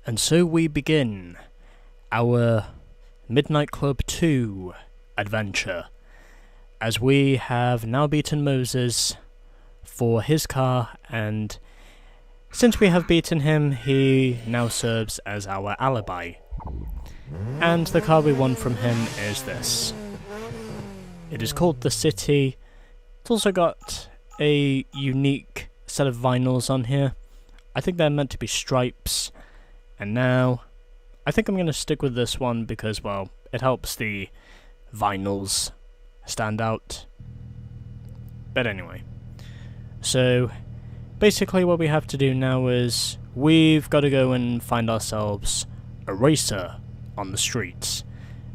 And so we begin our Midnight Club 2 adventure, as we have now beaten Moses for his car, and since we have beaten him, he now serves as our alibi. And the car we won from him is this. It is called the City. It's also got a unique set of vinyls on here. I think they're meant to be stripes. And now, I think I'm going to stick with this one because, well, it helps the vinyls stand out. But anyway. So, basically what we have to do now is, we've got to go and find ourselves a racer on the streets.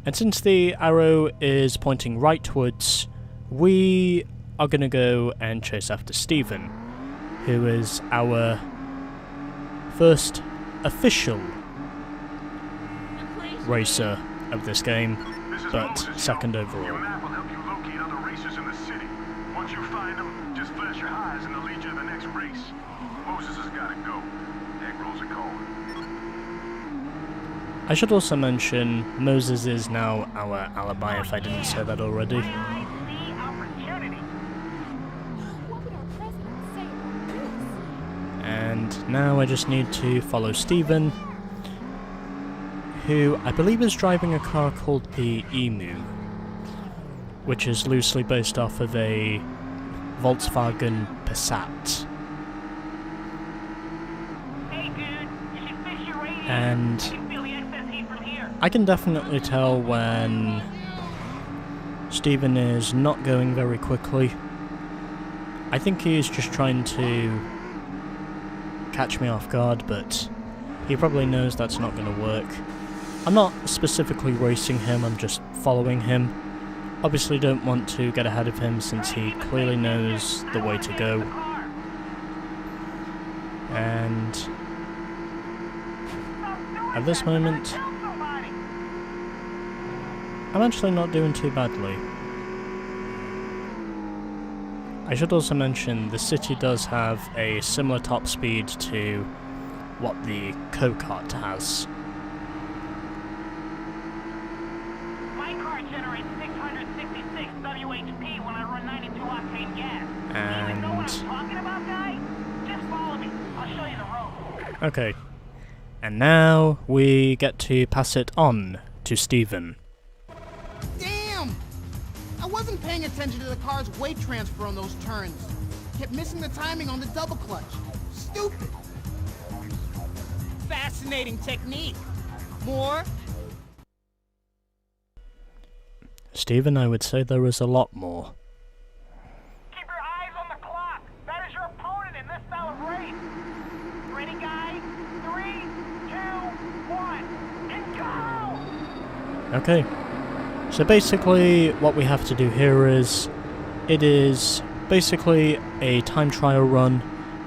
And since the arrow is pointing rightwards, we are going to go and chase after Stephen, who is our first official racer of this game, but second overall. Your map will help you locate other racers in the city. Once you find them, just flash your eyes and they'll lead you to the next race. Moses has got to go. Egg rolls are calling. I should also mention, Moses is now our alibi if I didn't say that already. And now I just need to follow Stephen, who I believe is driving a car called the Emu, which is loosely based off of a Volkswagen Passat. And I can definitely tell when Stephen is not going very quickly. I think he's just trying to catch me off guard, but he probably knows that's not going to work. I'm not specifically racing him, I'm just following him. Obviously don't want to get ahead of him since he clearly knows the way to go. And at this moment, I'm actually not doing too badly. I should also mention the City does have a similar top speed to what the Go-Kart has. My car generates 666 WHP when I run 92 octane gas. And You know what I'm talking about, guy? Just follow me. I'll show you the road. okay. And now we get to pass it on to Stephen. Damn! I wasn't paying attention to the car's weight transfer on those turns. Kept missing the timing on the double clutch. Stupid. Fascinating technique. More? Stephen, I would say there is a lot more. Keep your eyes on the clock. That is your opponent in this style of race. Ready, guy? 3, 2, 1, and go! Okay. So basically, what we have to do here is, it is basically a time trial run.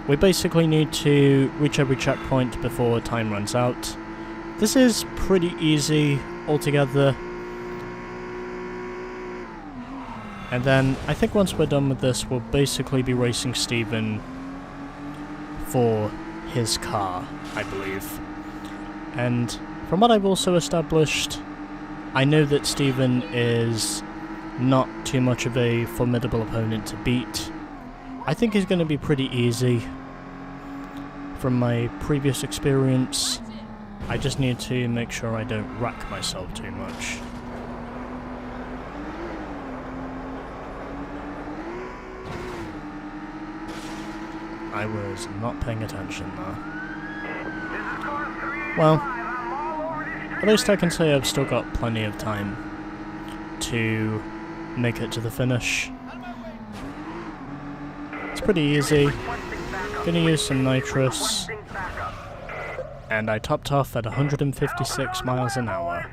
We basically need to reach every checkpoint before time runs out. This is pretty easy altogether. And then, I think once we're done with this, we'll basically be racing Stephen for his car, I believe. And from what I've also established, I know that Stephen is not too much of a formidable opponent to beat. I think he's going to be pretty easy. From my previous experience, I just need to make sure I don't wreck myself too much. I was not paying attention there. Well, at least I can say I've still got plenty of time to make it to the finish. It's pretty easy. Gonna use some nitrous. And I topped off at 156 miles an hour.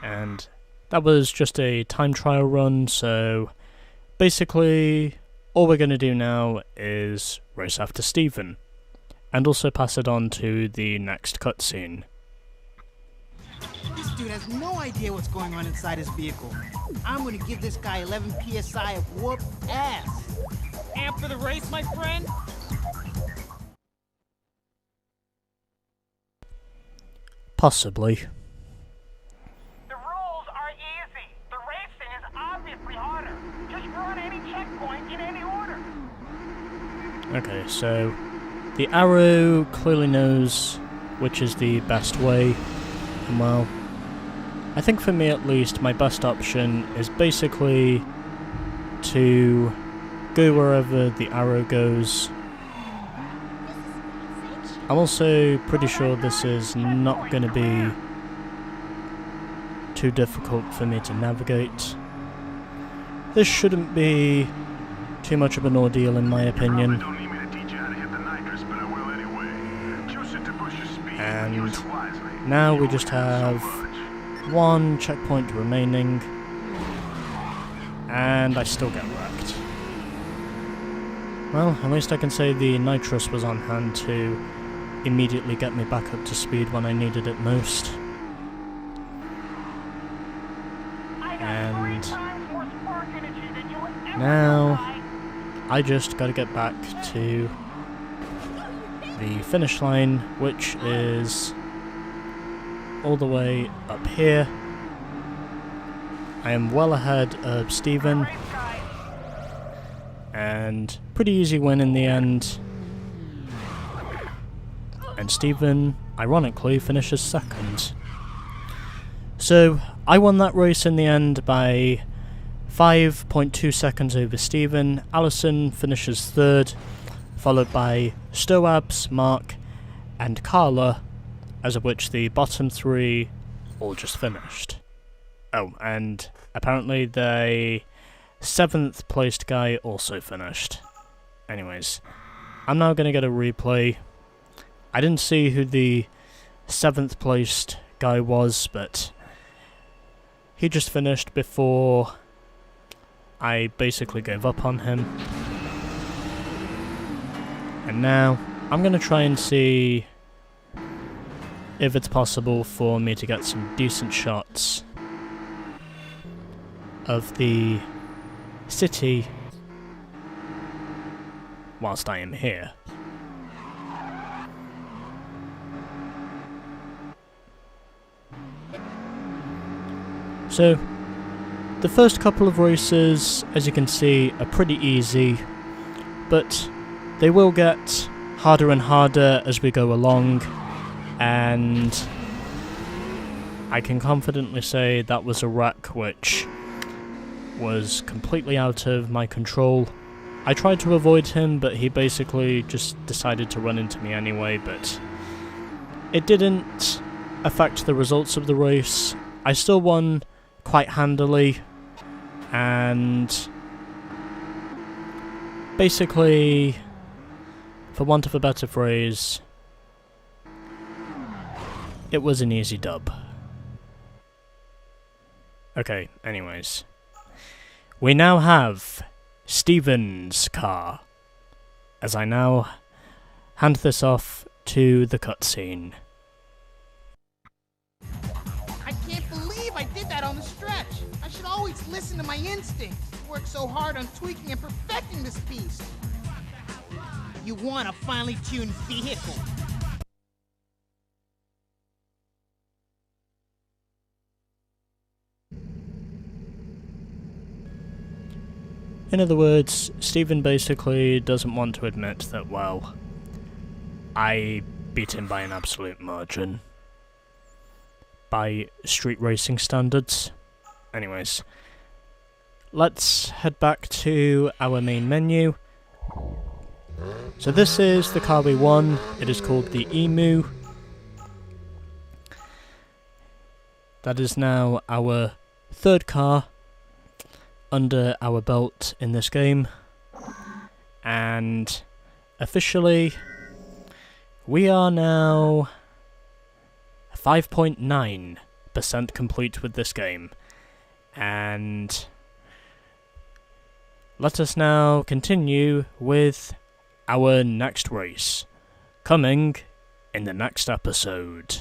And that was just a time trial run, so basically all we're going to do now is race after Stephen, and also pass it on to the next cutscene. This dude has no idea what's going on inside his vehicle. I'm gonna give this guy 11 PSI of whoop ass. the race, my friend? Possibly. The rules are easy. The racing is obviously harder. Just run any checkpoint in any order. Okay, so the arrow clearly knows which is the best way, and well, I think for me at least, my best option is basically to go wherever the arrow goes. I'm also pretty sure this is not going to be too difficult for me to navigate. This shouldn't be too much of an ordeal in my opinion. And now we just have one checkpoint remaining, and I still get wrecked. Well, at least I can say the nitrous was on hand to immediately get me back up to speed when I needed it most. And now I just gotta get back to the finish line, which is all the way up here. I am well ahead of Steven, and pretty easy win in the end. And Steven, ironically, finishes second. So, I won that race in the end by 5.2 seconds over Steven. Allison finishes third, followed by Stoabs, Mark, and Carla, as of which the bottom three all just finished. Oh, and apparently the 7th placed guy also finished. Anyways, I'm now going to get a replay. I didn't see who the 7th placed guy was, but he just finished before I basically gave up on him. And now I'm going to try and see if it's possible for me to get some decent shots of the city whilst I am here. So, the first couple of races, as you can see, are pretty easy, but they will get harder and harder as we go along, and I can confidently say that was a wreck which was completely out of my control. I tried to avoid him, but he basically just decided to run into me anyway, but it didn't affect the results of the race. I still won quite handily, and basically, for want of a better phrase, it was an easy dub. Okay, anyways. We now have Steven's car, as I now hand this off to the cutscene. I can't believe I did that on the stretch. I should always listen to my instincts. Work so hard on tweaking and perfecting this piece. You want a finely tuned vehicle. In other words, Steven basically doesn't want to admit that, well, I beat him by an absolute margin. By street racing standards. Anyways, let's head back to our main menu. So this is the car we won. It is called the Emu. That is now our third car under our belt in this game, and officially we are now 5.9% complete with this game, and let us now continue with our next race, coming in the next episode.